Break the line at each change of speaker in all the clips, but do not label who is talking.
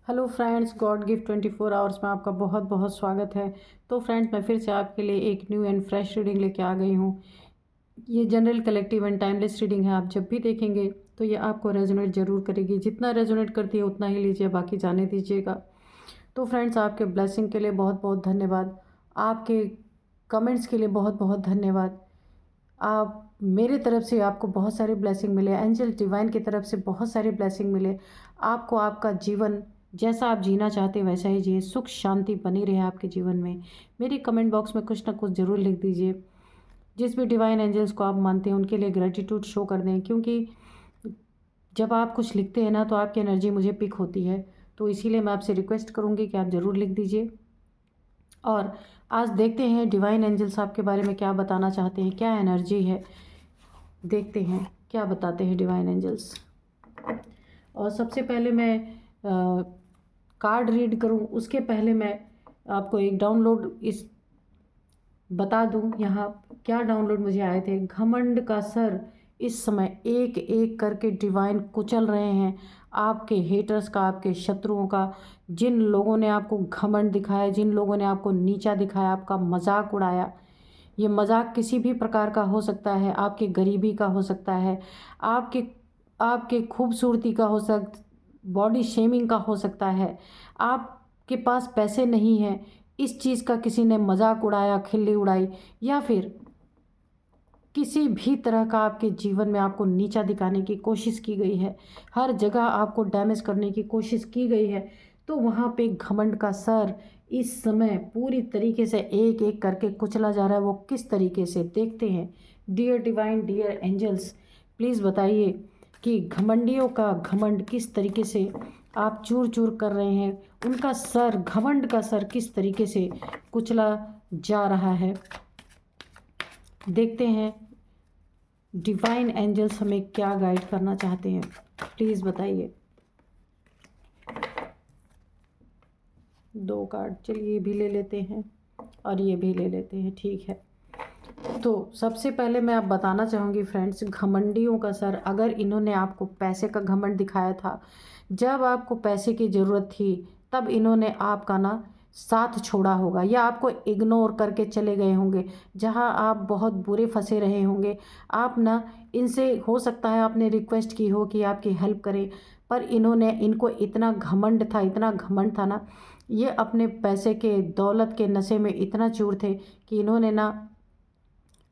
Hello friends, God gift 24 hours में आपका बहुत बहुत स्वागत है। तो फ्रेंड्स, मैं फिर से आपके लिए एक न्यू एंड फ्रेश रीडिंग लेके आ गई हूँ। ये general, collective and timeless reading है। आप जब भी देखेंगे तो ये आपको रेजोनेट जरूर करेगी। जितना रेजोनेट करती है उतना ही लीजिए, बाकी जाने दीजिएगा। तो फ्रेंड्स, आपके ब्लेसिंग के लिए बहुत बहुत धन्यवाद। आपके कमेंट्स के लिए बहुत बहुत धन्यवाद। आप मेरे तरफ से आपको बहुत सारे ब्लेसिंग मिले, एंजल डिवाइन की तरफ से बहुत सारे ब्लेसिंग मिले। आपको आपका जीवन जैसा आप जीना चाहते हैं वैसा ही जिए, सुख शांति बनी रहे आपके जीवन में। मेरे कमेंट बॉक्स में कुछ ना कुछ ज़रूर लिख दीजिए। जिस भी डिवाइन एंजल्स को आप मानते हैं उनके लिए ग्रेटिट्यूड शो कर दें, क्योंकि जब आप कुछ लिखते हैं ना तो आपकी एनर्जी मुझे पिक होती है। तो इसीलिए मैं आपसे रिक्वेस्ट करूँगी कि आप ज़रूर लिख दीजिए। और आज देखते हैं डिवाइन एंजल्स आपके बारे में क्या बताना चाहते हैं, क्या एनर्जी है। देखते हैं क्या बताते हैं डिवाइन एंजल्स। और सबसे पहले मैं कार्ड रीड करूं उसके पहले मैं आपको एक डाउनलोड इस बता दूं। यहाँ क्या डाउनलोड मुझे आए थे। घमंड का सर इस समय एक एक करके डिवाइन कुचल रहे हैं। आपके हेटर्स का, आपके शत्रुओं का, जिन लोगों ने आपको घमंड दिखाया, जिन लोगों ने आपको नीचा दिखाया, आपका मजाक उड़ाया। ये मजाक किसी भी प्रकार का हो सकता है। आपकी गरीबी का हो सकता है, आपके आपके खूबसूरती का हो सकता, बॉडी शेमिंग का हो सकता है, आपके पास पैसे नहीं हैं, इस चीज़ का किसी ने मजाक उड़ाया, खिल्ली उड़ाई, या फिर किसी भी तरह का आपके जीवन में आपको नीचा दिखाने की कोशिश की गई है। हर जगह आपको डैमेज करने की कोशिश की गई है। तो वहाँ पे घमंड का सर इस समय पूरी तरीके से एक एक करके कुचला जा रहा है। वो किस तरीके से, देखते हैं। Dear divine, dear angels, please बताइए कि घमंडियों का घमंड किस तरीके से आप चूर चूर कर रहे हैं। उनका सर, घमंड का सर किस तरीके से कुचला जा रहा है। देखते हैं डिवाइन एंजल्स हमें क्या गाइड करना चाहते हैं, प्लीज़ बताइए। 2 कार्ड, चलिए ये भी ले लेते हैं और ये भी ले लेते हैं, ठीक है। तो सबसे पहले मैं आप बताना चाहूँगी फ्रेंड्स, घमंडियों का सर, अगर इन्होंने आपको पैसे का घमंड दिखाया था, जब आपको पैसे की ज़रूरत थी तब इन्होंने आपका ना साथ छोड़ा होगा, या आपको इग्नोर करके चले गए होंगे। जहां आप बहुत बुरे फंसे रहे होंगे, आप ना इनसे, हो सकता है आपने रिक्वेस्ट की हो कि आपकी हेल्प करें, पर इनको इतना घमंड था, इतना घमंड था ना, ये अपने पैसे के, दौलत के नशे में इतना चूर थे कि इन्होंने ना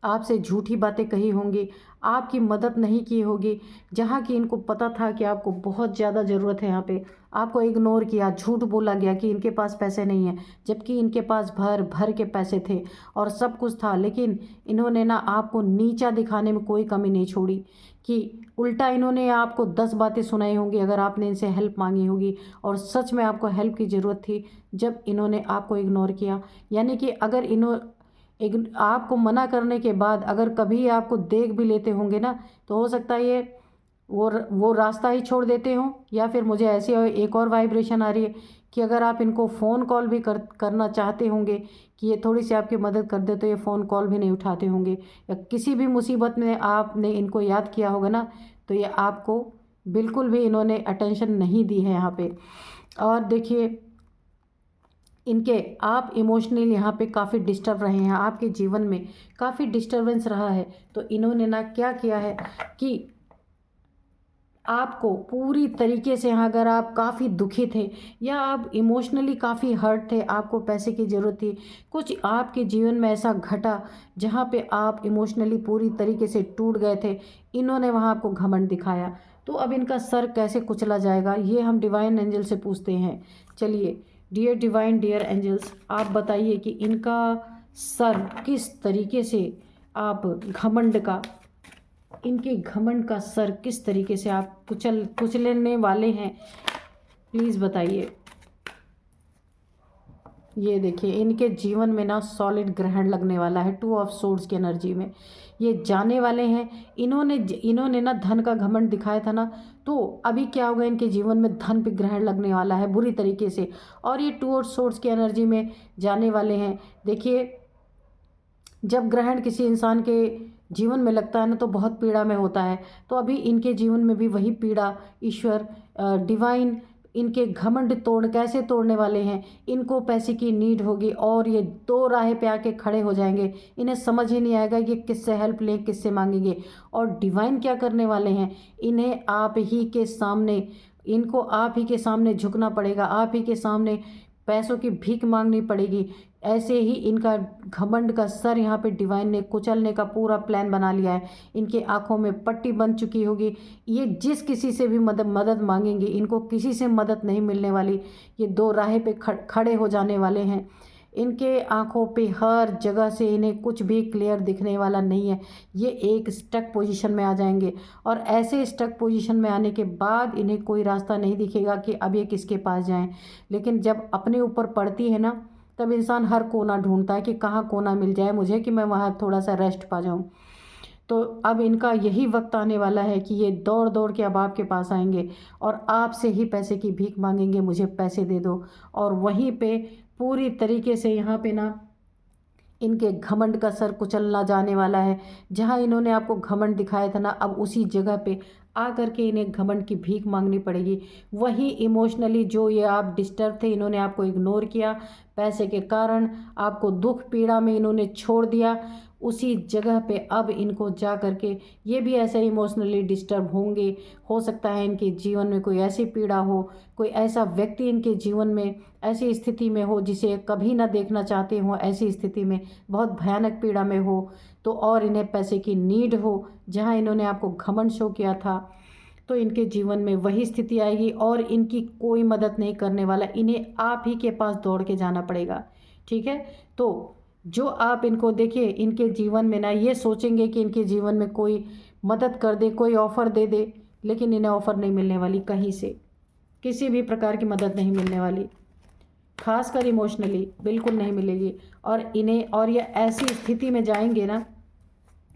आपसे झूठी बातें कही होंगी, आपकी मदद नहीं की होगी। जहाँ की इनको पता था कि आपको बहुत ज़्यादा ज़रूरत है, यहाँ पे आपको इग्नोर किया, झूठ बोला गया कि इनके पास पैसे नहीं हैं, जबकि इनके पास भर भर के पैसे थे और सब कुछ था। लेकिन इन्होंने ना आपको नीचा दिखाने में कोई कमी नहीं छोड़ी, कि उल्टा इन्होंने आपको 10 बातें सुनाई होंगी अगर आपने इनसे हेल्प मांगी होगी, और सच में आपको हेल्प की ज़रूरत थी जब इन्होंने आपको इग्नोर किया। यानी कि अगर एक आपको मना करने के बाद अगर कभी आपको देख भी लेते होंगे ना, तो हो सकता है ये वो रास्ता ही छोड़ देते हों, या फिर मुझे ऐसी एक और वाइब्रेशन आ रही है कि अगर आप इनको फ़ोन कॉल भी करना चाहते होंगे कि ये थोड़ी सी आपकी मदद कर दे, तो ये फ़ोन कॉल भी नहीं उठाते होंगे। या किसी भी मुसीबत में आपने इनको याद किया होगा ना, तो ये आपको बिल्कुल भी इन्होंने अटेंशन नहीं दी है यहाँ पे। और देखिए, इनके आप इमोशनली यहाँ पे काफ़ी डिस्टर्ब रहे हैं, आपके जीवन में काफ़ी डिस्टरबेंस रहा है। तो इन्होंने ना क्या किया है कि आपको पूरी तरीके से, यहाँ अगर आप काफ़ी दुखी थे या आप इमोशनली काफ़ी हर्ट थे, आपको पैसे की ज़रूरत थी, कुछ आपके जीवन में ऐसा घटा जहाँ पे आप इमोशनली पूरी तरीके से टूट गए थे, इन्होंने वहाँ आपको घमंड दिखाया। तो अब इनका सर कैसे कुचला जाएगा, ये हम डिवाइन एंजल से पूछते हैं। चलिए, डियर डिवाइन, डियर एंजल्स, आप बताइए कि इनका सर किस तरीके से आप घमंड का, इनके घमंड का सर किस तरीके से आप कुचलने वाले हैं, प्लीज़ बताइए। ये देखिए, इनके जीवन में ना सॉलिड ग्रहण लगने वाला है। 2 ऑफ सोर्ड्स की एनर्जी में ये जाने वाले हैं। इन्होंने ना धन का घमंड दिखाया था ना, तो अभी क्या होगा, इनके जीवन में धन पे ग्रहण लगने वाला है बुरी तरीके से, और ये 2 ऑफ सोर्ड्स की एनर्जी में जाने वाले हैं। देखिए, जब ग्रहण किसी इंसान के जीवन में लगता है ना, तो बहुत पीड़ा में होता है। तो अभी इनके जीवन में भी वही पीड़ा ईश्वर, डिवाइन इनके घमंड कैसे तोड़ने वाले हैं। इनको पैसे की नीड होगी और ये दो राह पे आके खड़े हो जाएंगे। इन्हें समझ ही नहीं आएगा ये किससे हेल्प लें, किससे मांगेंगे। और डिवाइन क्या करने वाले हैं, इन्हें आप ही के सामने, इनको आप ही के सामने झुकना पड़ेगा, आप ही के सामने पैसों की भीख मांगनी पड़ेगी। ऐसे ही इनका घमंड का सर यहाँ पे डिवाइन ने कुचलने का पूरा प्लान बना लिया है। इनके आंखों में पट्टी बन चुकी होगी। ये जिस किसी से भी मदद मांगेंगे, इनको किसी से मदद नहीं मिलने वाली। ये दो राह पे खड़े हो जाने वाले हैं। इनके आंखों पे हर जगह से इन्हें कुछ भी क्लियर दिखने वाला नहीं है। ये एक स्टक पोजीशन में आ जाएंगे और ऐसे स्टक पोजीशन में आने के बाद इन्हें कोई रास्ता नहीं दिखेगा कि अब ये किसके पास जाएं। लेकिन जब अपने ऊपर पड़ती है ना, तब इंसान हर कोना ढूंढता है कि कहाँ कोना मिल जाए मुझे कि मैं वहाँ थोड़ा सा रेस्ट पा जाऊँ। तो अब इनका यही वक्त आने वाला है कि ये दौड़ दौड़ के अब आपके पास आएंगे और आपसे ही पैसे की भीख मांगेंगे, मुझे पैसे दे दो। और वहीं पे पूरी तरीके से यहाँ पे ना इनके घमंड का सर कुचलना जाने वाला है। जहाँ इन्होंने आपको घमंड दिखाया था ना, अब उसी जगह पे आ करके इन्हें घमंड की भीख मांगनी पड़ेगी। वही इमोशनली जो ये आप डिस्टर्ब थे, इन्होंने आपको इग्नोर किया, पैसे के कारण आपको दुख पीड़ा में इन्होंने छोड़ दिया, उसी जगह पे अब इनको जा करके ये भी ऐसे इमोशनली डिस्टर्ब होंगे। हो सकता है इनके जीवन में कोई ऐसी पीड़ा हो, कोई ऐसा व्यक्ति इनके जीवन में ऐसी स्थिति में हो जिसे कभी ना देखना चाहते हो, ऐसी स्थिति में बहुत भयानक पीड़ा में हो, तो और इन्हें पैसे की नीड हो। जहाँ इन्होंने आपको घमंड शो किया था, तो इनके जीवन में वही स्थिति आएगी और इनकी कोई मदद नहीं करने वाला, इन्हें आप ही के पास दौड़ के जाना पड़ेगा। ठीक है, तो जो आप इनको देखिए, इनके जीवन में ना ये सोचेंगे कि इनके जीवन में कोई मदद कर दे, कोई ऑफ़र दे दे, लेकिन इन्हें ऑफ़र नहीं मिलने वाली, कहीं से किसी भी प्रकार की मदद नहीं मिलने वाली, खासकर इमोशनली बिल्कुल नहीं मिलेगी। और इन्हें, और ये ऐसी स्थिति में जाएंगे ना,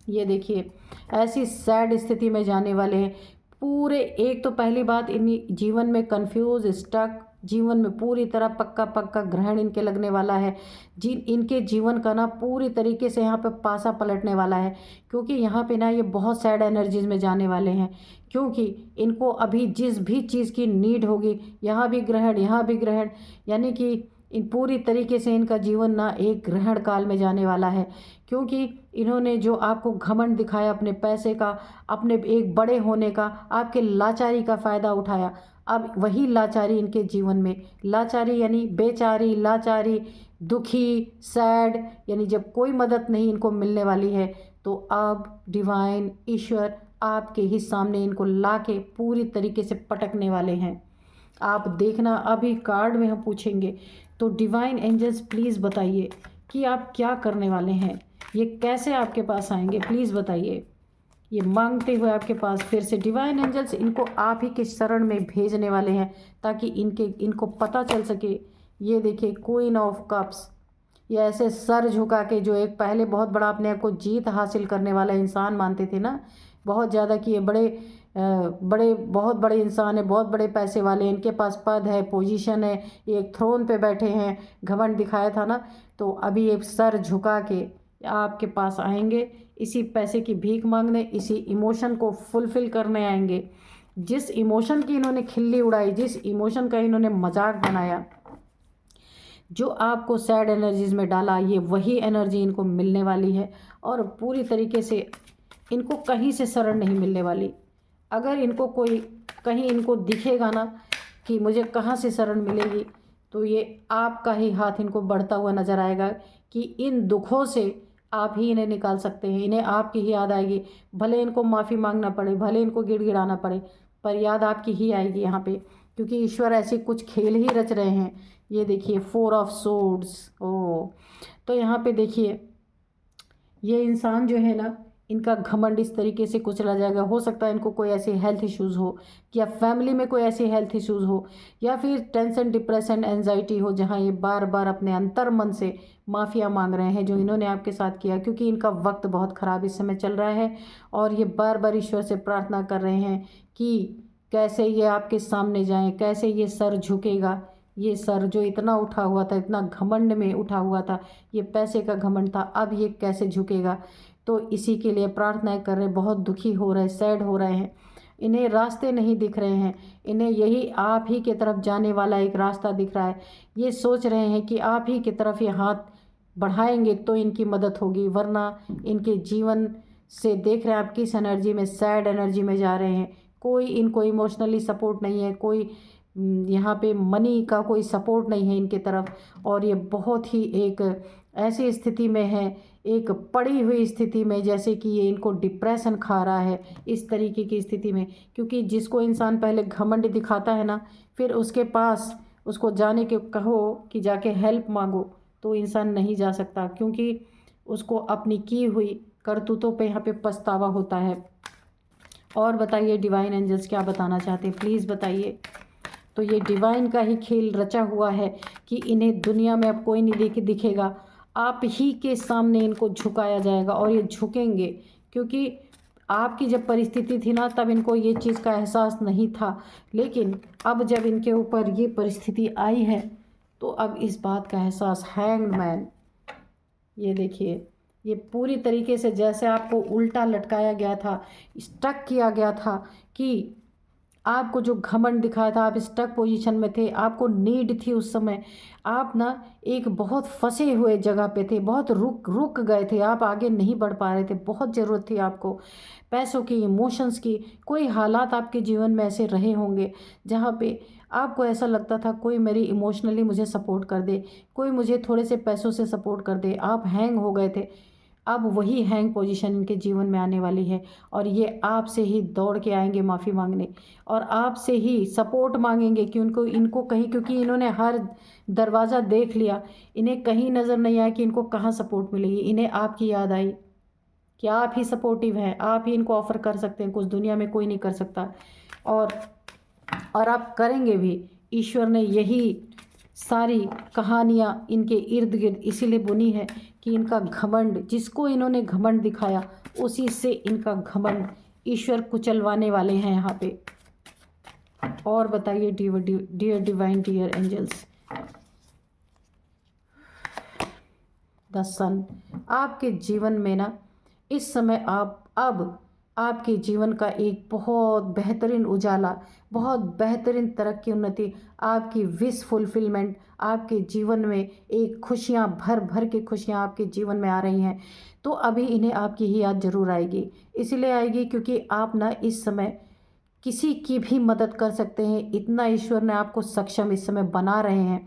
ये देखिए ऐसी सैड स्थिति में जाने वाले हैं पूरे। एक तो पहली बात, इन जीवन में कंफ्यूज, स्टक, जीवन में पूरी तरह पक्का पक्का ग्रहण इनके लगने वाला है। इनके जीवन का ना पूरी तरीके से यहाँ पे पासा पलटने वाला है, क्योंकि यहाँ पे ना ये बहुत सैड एनर्जीज में जाने वाले हैं। क्योंकि इनको अभी जिस भी चीज़ की नीड होगी, यहाँ भी ग्रहण, यहाँ भी ग्रहण, यानी कि इन पूरी तरीके से इनका जीवन ना एक ग्रहण काल में जाने वाला है। क्योंकि इन्होंने जो आपको घमंड दिखाया अपने पैसे का, अपने एक बड़े होने का, आपके लाचारी का फ़ायदा उठाया, अब वही लाचारी इनके जीवन में, लाचारी यानी बेचारी, लाचारी, दुखी, सैड, यानी जब कोई मदद नहीं इनको मिलने वाली है, तो अब डिवाइन ईश्वर आपके ही सामने इनको लाके पूरी तरीके से पटकने वाले हैं। आप देखना, अभी कार्ड में हम पूछेंगे, तो डिवाइन एंजल्स प्लीज़ बताइए कि आप क्या करने वाले हैं, ये कैसे आपके पास आएंगे, प्लीज़ बताइए। ये मांगते हुए आपके पास फिर से डिवाइन एंजल्स इनको आप ही के शरण में भेजने वाले हैं, ताकि इनको पता चल सके। ये देखिए क्वीन ऑफ कप्स, ये ऐसे सर झुका के, जो एक पहले बहुत बड़ा अपने आप को जीत हासिल करने वाला इंसान मानते थे ना, बहुत ज़्यादा कि ये बहुत बड़े इंसान है, बहुत बड़े पैसे वाले, इनके पास पद है, पोजीशन है, ये एक थ्रोन पे बैठे हैं, घमंड दिखाया था ना, तो अभी ये सर झुका के आपके पास आएंगे, इसी पैसे की भीख मांगने, इसी इमोशन को फुलफ़िल करने आएंगे। जिस इमोशन की इन्होंने खिल्ली उड़ाई, जिस इमोशन का इन्होंने मजाक बनाया, जो आपको सैड एनर्जीज में डाला, ये वही एनर्जी इनको मिलने वाली है। और पूरी तरीके से इनको कहीं से शरण नहीं मिलने वाली। अगर इनको कोई कहीं इनको दिखेगा ना कि मुझे कहाँ से शरण मिलेगी, तो ये आपका ही हाथ इनको बढ़ता हुआ नज़र आएगा कि इन दुखों से आप ही इन्हें निकाल सकते हैं। इन्हें आपकी ही याद आएगी, भले इनको माफ़ी मांगना पड़े, भले इनको गिड़गिड़ाना पड़े, पर याद आपकी ही आएगी यहाँ पे, क्योंकि ईश्वर ऐसे कुछ खेल ही रच रहे हैं। ये देखिए 4 ऑफ सोर्ड्स, ओ, तो यहाँ पे देखिए ये इंसान जो है ना, इनका घमंड इस तरीके से कुचला जाएगा। हो सकता है इनको कोई ऐसे हेल्थ इश्यूज़ हो, या फैमिली में कोई ऐसे हेल्थ इश्यूज़ हो, या फिर टेंशन, डिप्रेशन, एंजाइटी हो, जहाँ ये बार बार अपने अंतर मन से माफ़िया मांग रहे हैं जो इन्होंने आपके साथ किया, क्योंकि इनका वक्त बहुत ख़राब इस समय चल रहा है। और ये बार बार ईश्वर से प्रार्थना कर रहे हैं कि कैसे ये आपके सामने जाएं, कैसे ये सर झुकेगा। ये सर जो इतना उठा हुआ था, इतना घमंड में उठा हुआ था, ये पैसे का घमंड था, अब ये कैसे झुकेगा। तो इसी के लिए प्रार्थनाएं कर रहे हैं, बहुत दुखी हो रहे हैं, सैड हो रहे हैं। इन्हें रास्ते नहीं दिख रहे हैं, इन्हें यही आप ही की तरफ जाने वाला एक रास्ता दिख रहा है। ये सोच रहे हैं कि आप ही की तरफ ये हाथ बढ़ाएंगे तो इनकी मदद होगी, वरना इनके जीवन से देख रहे हैं आप किस एनर्जी में, सैड एनर्जी में जा रहे हैं। कोई इनको इमोशनली सपोर्ट नहीं है, कोई यहाँ पे मनी का कोई सपोर्ट नहीं है इनके तरफ, और ये बहुत ही एक ऐसी स्थिति में है, एक पड़ी हुई स्थिति में, जैसे कि ये इनको डिप्रेशन खा रहा है इस तरीके की स्थिति में। क्योंकि जिसको इंसान पहले घमंड दिखाता है ना, फिर उसके पास उसको जाने के कहो कि जाके हेल्प मांगो, तो इंसान नहीं जा सकता, क्योंकि उसको अपनी की हुई करतूतों पे यहाँ पे पछतावा होता है। और बताइए डिवाइन एंजल्स क्या बताना चाहते हैं, प्लीज़ बताइए। तो ये डिवाइन का ही खेल रचा हुआ है कि इन्हें दुनिया में अब कोई नहीं दिखेगा, आप ही के सामने इनको झुकाया जाएगा, और ये झुकेंगे। क्योंकि आपकी जब परिस्थिति थी ना, तब इनको ये चीज़ का एहसास नहीं था, लेकिन अब जब इनके ऊपर ये परिस्थिति आई है तो अब इस बात का एहसास। हैंग्ड मैन, ये देखिए, ये पूरी तरीके से जैसे आपको उल्टा लटकाया गया था, स्टक किया गया था, कि आपको जो घमंड दिखाया था, आप स्टक पोजीशन में थे, आपको नीड थी उस समय, आप ना एक बहुत फंसे हुए जगह पे थे, बहुत रुक गए थे, आप आगे नहीं बढ़ पा रहे थे, बहुत ज़रूरत थी आपको पैसों की, इमोशंस की। कोई हालात आपके जीवन में ऐसे रहे होंगे जहाँ पे आपको ऐसा लगता था कोई मेरी इमोशनली मुझे सपोर्ट कर दे, कोई मुझे थोड़े से पैसों से सपोर्ट कर दे, आप हैंग हो गए थे। अब वही हैंग पोजीशन इनके जीवन में आने वाली है, और ये आपसे ही दौड़ के आएंगे माफ़ी मांगने, और आपसे ही सपोर्ट मांगेंगे कि इनको कहीं, क्योंकि इन्होंने हर दरवाज़ा देख लिया, इन्हें कहीं नज़र नहीं आया कि इनको कहाँ सपोर्ट मिलेगी। इन्हें आपकी याद आई कि आप ही सपोर्टिव हैं, आप ही इनको ऑफ़र कर सकते हैं, कुछ दुनिया में कोई नहीं कर सकता, और आप करेंगे भी। ईश्वर ने यही सारी कहानियाँ इनके इर्द गिर्द इसीलिए बुनी है कि इनका घमंड, जिसको इन्होंने घमंड दिखाया, उसी से इनका घमंड ईश्वर कुचलवाने वाले हैं यहाँ पे। और बताइए dear divine, dear angels. The sun, आपके जीवन में ना इस समय अब आपके जीवन का एक बहुत बेहतरीन उजाला, बहुत बेहतरीन तरक्की, उन्नति, आपकी विश फुलफिलमेंट, आपके जीवन में एक खुशियाँ भर भर के खुशियाँ आपके जीवन में आ रही हैं। तो अभी इन्हें आपकी ही याद ज़रूर आएगी, इसलिए आएगी क्योंकि आप ना इस समय किसी की भी मदद कर सकते हैं। इतना ईश्वर ने आपको सक्षम इस समय बना रहे हैं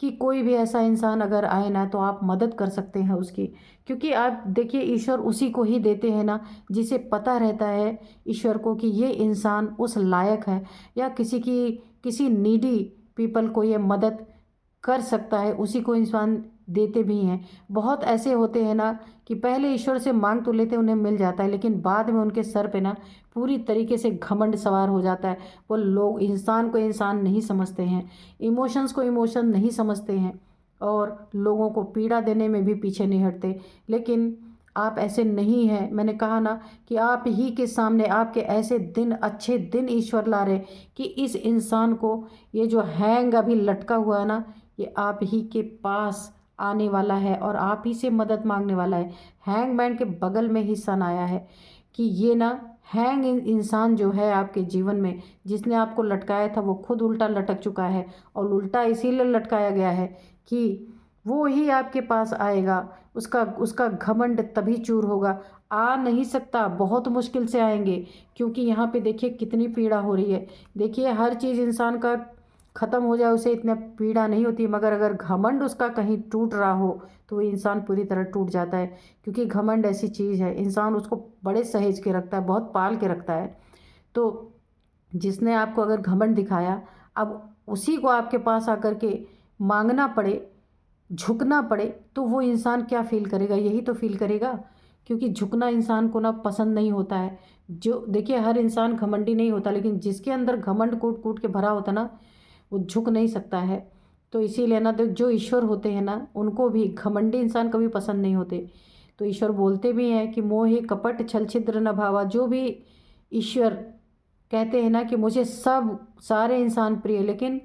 कि कोई भी ऐसा इंसान अगर आए ना, तो आप मदद कर सकते हैं उसकी। क्योंकि आप देखिए, ईश्वर उसी को ही देते हैं ना जिसे पता रहता है ईश्वर को कि ये इंसान उस लायक है, या किसी नीडी पीपल को ये मदद कर सकता है, उसी को इंसान देते भी हैं। बहुत ऐसे होते हैं ना कि पहले ईश्वर से मांग तो लेते, उन्हें मिल जाता है, लेकिन बाद में उनके सर पे ना पूरी तरीके से घमंड सवार हो जाता है। वो लोग इंसान को इंसान नहीं समझते हैं, इमोशंस को इमोशन नहीं समझते हैं, और लोगों को पीड़ा देने में भी पीछे नहीं हटते। लेकिन आप ऐसे नहीं हैं। मैंने कहा ना कि आप ही के सामने आपके ऐसे दिन, अच्छे दिन ईश्वर ला रहे कि इस इंसान को, ये जो हैंग अभी लटका हुआ है ना, ये आप ही के पास आने वाला है और आप ही से मदद मांगने वाला है। हैंगमैन के बगल में ही सन आया है कि ये ना हैंग इंसान जो है आपके जीवन में, जिसने आपको लटकाया था, वो खुद उल्टा लटक चुका है, और उल्टा इसीलिए लटकाया गया है कि वो ही आपके पास आएगा। उसका घमंड तभी चूर होगा। आ नहीं सकता, बहुत मुश्किल से आएंगे, क्योंकि यहाँ पे देखिए कितनी पीड़ा हो रही है। देखिए, हर चीज़ इंसान का ख़त्म हो जाए उसे इतना पीड़ा नहीं होती, मगर अगर घमंड उसका कहीं टूट रहा हो तो वो इंसान पूरी तरह टूट जाता है। क्योंकि घमंड ऐसी चीज़ है, इंसान उसको बड़े सहेज के रखता है, बहुत पाल के रखता है। तो जिसने आपको अगर घमंड दिखाया, अब उसी को आपके पास आकर के मांगना पड़े, झुकना पड़े, तो वो इंसान क्या फील करेगा? यही तो फील करेगा, क्योंकि झुकना इंसान को ना पसंद नहीं होता है। जो देखिए, हर इंसान घमंडी नहीं होता, लेकिन जिसके अंदर घमंड कूट कूट के भरा होता ना, वो झुक नहीं सकता है। तो इसीलिए ना, तो जो ईश्वर होते हैं ना, उनको भी घमंडी इंसान कभी पसंद नहीं होते। तो ईश्वर बोलते भी हैं कि मोहे कपट छल छिद्र न भावा। जो भी ईश्वर कहते हैं ना कि मुझे सब सारे इंसान प्रिय, लेकिन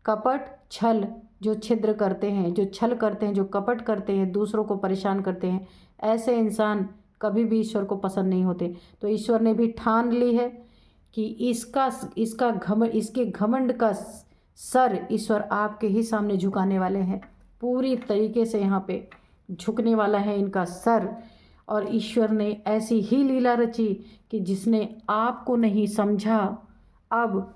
कपट छल, जो छिद्र करते हैं, जो छल करते हैं, जो कपट करते हैं, दूसरों को परेशान करते हैं, ऐसे इंसान कभी भी ईश्वर को पसंद नहीं होते। तो ईश्वर ने भी ठान ली है कि इसके घमंड का सर ईश्वर आपके ही सामने झुकाने वाले हैं। पूरी तरीके से यहाँ पे झुकने वाला है इनका सर। और ईश्वर ने ऐसी ही लीला रची कि जिसने आपको नहीं समझा, अब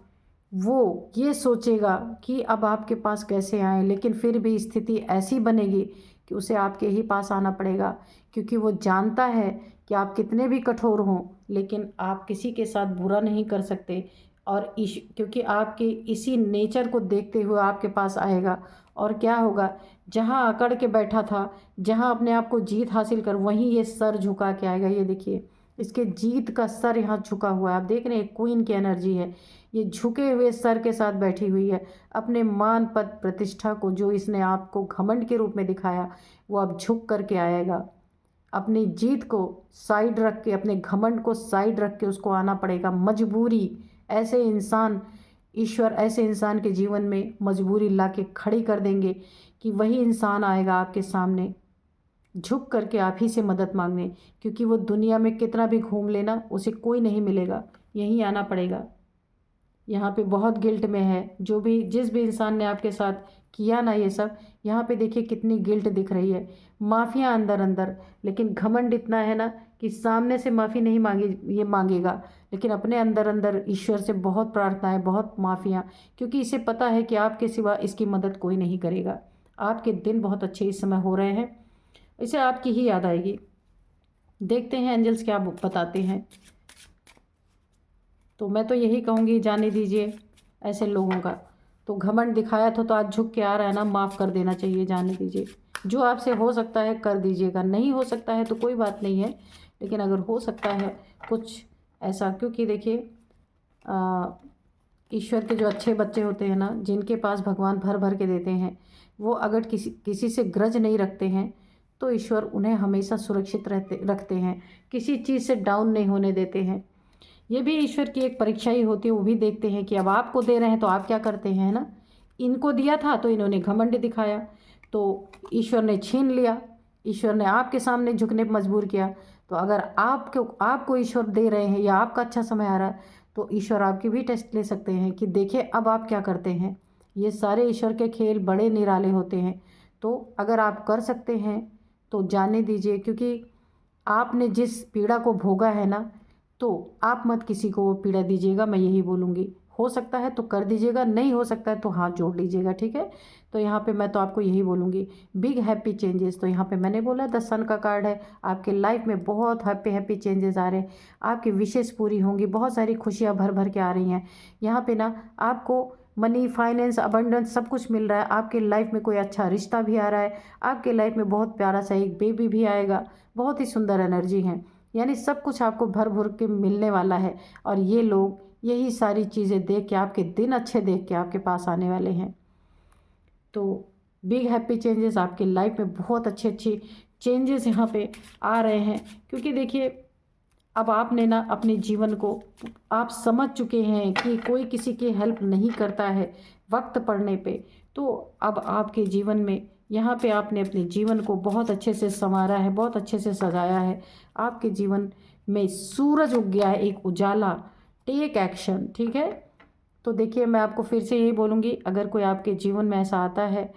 वो ये सोचेगा कि अब आपके पास कैसे आए, लेकिन फिर भी स्थिति ऐसी बनेगी कि उसे आपके ही पास आना पड़ेगा, क्योंकि वो जानता है कि आप कितने भी कठोर हों लेकिन आप किसी के साथ बुरा नहीं कर सकते। और क्योंकि आपके इसी नेचर को देखते हुए आपके पास आएगा। और क्या होगा, जहाँ अकड़ के बैठा था, जहाँ अपने आप को जीत हासिल कर, वहीं ये सर झुका के आएगा। ये देखिए, इसके जीत का सर यहाँ झुका हुआ है। आप देख रहे हैं, क्वीन की एनर्जी है, ये झुके हुए सर के साथ बैठी हुई है। अपने मान पद प्रतिष्ठा को, जो इसने आपको घमंड के रूप में दिखाया, वो अब झुक करके आएगा। अपनी जीत को साइड रख के, अपने घमंड को साइड रख के उसको आना पड़ेगा। मजबूरी, ऐसे इंसान, ईश्वर ऐसे इंसान के जीवन में मजबूरी ला के खड़ी कर देंगे कि वही इंसान आएगा आपके सामने झुक करके आप ही से मदद मांगने। क्योंकि वो दुनिया में कितना भी घूम लेना, उसे कोई नहीं मिलेगा, यहीं आना पड़ेगा। यहाँ पे बहुत गिल्ट में है, जिस भी इंसान ने आपके साथ किया ना ये सब। यहाँ पे देखिए कितनी गिल्ट दिख रही है, माफ़ियाँ अंदर अंदर। लेकिन घमंड इतना है ना कि सामने से माफ़ी नहीं मांगेगा, लेकिन अपने अंदर अंदर ईश्वर से बहुत प्रार्थनाएं, बहुत माफ़ियाँ। क्योंकि इसे पता है कि आपके सिवा इसकी मदद कोई नहीं करेगा। आपके दिन बहुत अच्छे इस समय हो रहे हैं, इसे आपकी ही याद आएगी। देखते हैं एंजल्स क्या बताते हैं। तो मैं तो यही कहूँगी, जाने दीजिए ऐसे लोगों का। तो घमंड दिखाया था तो आज झुक के आ रहा है ना, माफ़ कर देना चाहिए, जाने दीजिए। जो आपसे हो सकता है कर दीजिएगा, नहीं हो सकता है तो कोई बात नहीं है। लेकिन अगर हो सकता है कुछ ऐसा, क्योंकि देखिए ईश्वर के जो अच्छे बच्चे होते हैं ना, जिनके पास भगवान भर भर के देते हैं, वो अगर किसी से ग्रज नहीं रखते हैं तो ईश्वर उन्हें हमेशा सुरक्षित रखते हैं, किसी चीज़ से डाउन नहीं होने देते हैं। ये भी ईश्वर की एक परीक्षा ही होती है। वो भी देखते हैं कि अब आपको दे रहे हैं तो आप क्या करते हैं, है ना। इनको दिया था तो इन्होंने घमंड दिखाया, तो ईश्वर ने छीन लिया, ईश्वर ने आपके सामने झुकने पर मजबूर किया। तो अगर आपको ईश्वर दे रहे हैं या आपका अच्छा समय आ रहा है, तो ईश्वर आपकी भी टेस्ट ले सकते हैं कि देखिए अब आप क्या करते हैं। ये सारे ईश्वर के खेल बड़े निराले होते हैं। तो अगर आप कर सकते हैं तो जाने दीजिए, क्योंकि आपने जिस पीड़ा को भोगा है ना, तो आप मत किसी को वो पीड़ा दीजिएगा, मैं यही बोलूँगी। हो सकता है तो कर दीजिएगा, नहीं हो सकता है तो हाथ जोड़ लीजिएगा, ठीक है। तो यहाँ पे मैं तो आपको यही बोलूँगी, बिग हैप्पी चेंजेस। तो यहाँ पे मैंने बोला 10 सन का कार्ड है, आपके लाइफ में बहुत हैप्पी चेंजेस आ रहे हैं, आपकी विशेष पूरी होंगी, बहुत सारी खुशियाँ भर भर के आ रही हैं। यहाँ पे ना आपको मनी, फाइनेंस, अबंडेंस सब कुछ मिल रहा है। आपके लाइफ में कोई अच्छा रिश्ता भी आ रहा है, आपके लाइफ में बहुत प्यारा सा एक बेबी भी आएगा। बहुत ही सुंदर एनर्जी है, यानी सब कुछ आपको भर भर के मिलने वाला है। और ये लोग यही सारी चीज़ें देख के, आपके दिन अच्छे देख के आपके पास आने वाले हैं। तो बिग हैप्पी चेंजेस आपके लाइफ में, बहुत अच्छे चेंजेस यहाँ पे आ रहे हैं। क्योंकि देखिए अब आपने ना अपने जीवन को आप समझ चुके हैं कि कोई किसी की हेल्प नहीं करता है वक्त पड़ने पे। तो अब आपके जीवन में यहाँ पे आपने अपने जीवन को बहुत अच्छे से संवारा है, बहुत अच्छे से सजाया है। आपके जीवन में सूरज उग गया है, एक उजाला। टेक एक्शन, ठीक है। तो देखिए मैं आपको फिर से यही बोलूँगी, अगर कोई आपके जीवन में ऐसा आता है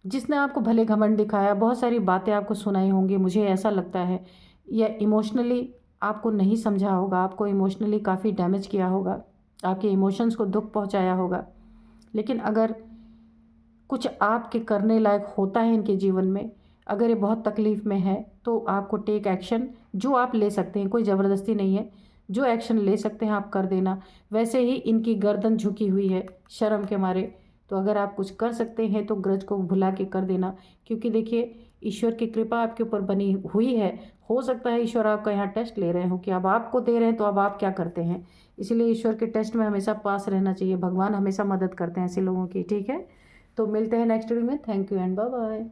जिसने आपको भले घमंड दिखाया, बहुत सारी बातें आपको सुनाई होंगी, मुझे ऐसा लगता है, या इमोशनली आपको नहीं समझा होगा, आपको इमोशनली काफ़ी डैमेज किया होगा, आपके इमोशंस को दुख पहुंचाया होगा। लेकिन अगर कुछ आपके करने लायक होता है इनके जीवन में, अगर ये बहुत तकलीफ़ में है, तो आपको टेक एक्शन, जो आप ले सकते हैं, कोई ज़बरदस्ती नहीं है, जो एक्शन ले सकते हैं आप कर देना। वैसे ही इनकी गर्दन झुकी हुई है शर्म के मारे, तो अगर आप कुछ कर सकते हैं तो ग्रज को भुला के कर देना। क्योंकि देखिए ईश्वर की कृपा आपके ऊपर बनी हुई है। हो सकता है ईश्वर आपका यहाँ टेस्ट ले रहे हो कि अब आपको दे रहे हैं तो अब आप क्या करते हैं। इसलिए ईश्वर के टेस्ट में हमेशा पास रहना चाहिए, भगवान हमेशा मदद करते हैं ऐसे लोगों की, ठीक है। तो मिलते हैं नेक्स्ट वीडियो में। Thank you and bye bye.